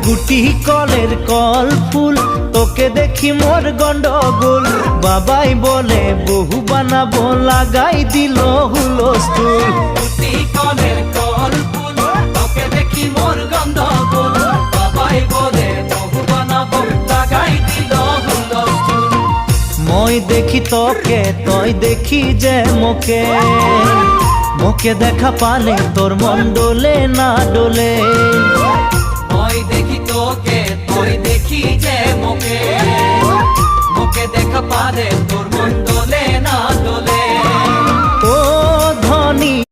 গুটি কলের কল ফুল, তোকে দেখি মোর গন্ডগোল। বাবাই বলে বহু বানাবো, লাগাই দিল হুলস্থুল। গুটি কলের কল ফুল, তোকে দেখি মোর গন্ডগোল। বাবাই বলে বহু বানাবো, লাগাই দিল হুলস্থুল। মই দেখি তোকে, তই দেখি যে মোকে, মোকে দেখা পানে তোর মন ডোলে না ডোলে। মই দেখি তোকে, তুই দেখি যে মোকে, মোকে দেখা পারে তোর মন দোলে না দোলে।